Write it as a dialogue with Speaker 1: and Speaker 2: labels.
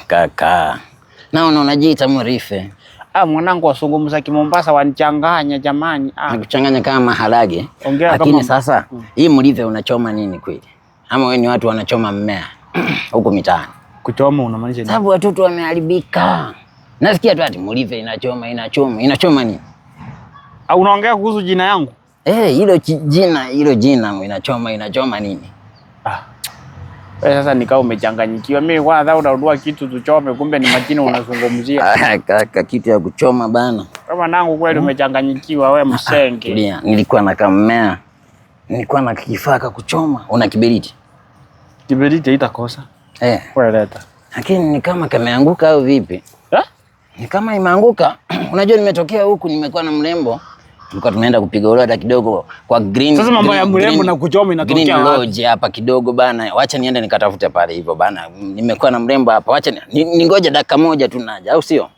Speaker 1: Kaka. Naona unajiita Mrife.
Speaker 2: Mwanangu wasungumza Kimombasa wanichanganya jamani.
Speaker 1: Nakuchanganya kama maharage. Lakini sasa hii Mrife unachoma nini kweli? Ama wewe ni watu wanachoma mmea huko mitaani?
Speaker 2: Kuchoma unamaanisha nini?
Speaker 1: Sababu watoto wameharibika. Nasikia tu ati Mrife inachoma nini?
Speaker 2: Unaongea kuhusu jina yangu?
Speaker 1: Hilo jina inachoma nini?
Speaker 2: Sasa nikao umechanganyikiwa. Mimi kwanza unaudua kitu tuchome, kumbe ni majina unazungumzia.
Speaker 1: Kaka, kitu ya kuchoma bana.
Speaker 2: Kama nangu kweli umechanganyikiwa wewe msenge.
Speaker 1: Tulia, nilikuwa na kamea. Nilikuwa na kifaa cha kuchoma. Una kiberiti?
Speaker 2: Kiberiti haitakosa. Wewe leta.
Speaker 1: Lakini ni kama kameanguka au vipi? Ni kama imeanguka. Unajua nimetokea huku nimekuwa na mrembo. Tulikuwa tunaenda kupiga urada kidogo kwa green.
Speaker 2: Sasa mambo ya mrembo na kuchoma inatokea
Speaker 1: Green Lodge hapa kidogo bana. Wacha niende nikatafute pale hivyo bana. Nimekuwa na mrembo hapa. Wacha ningoje dakika moja tu naja, au sio?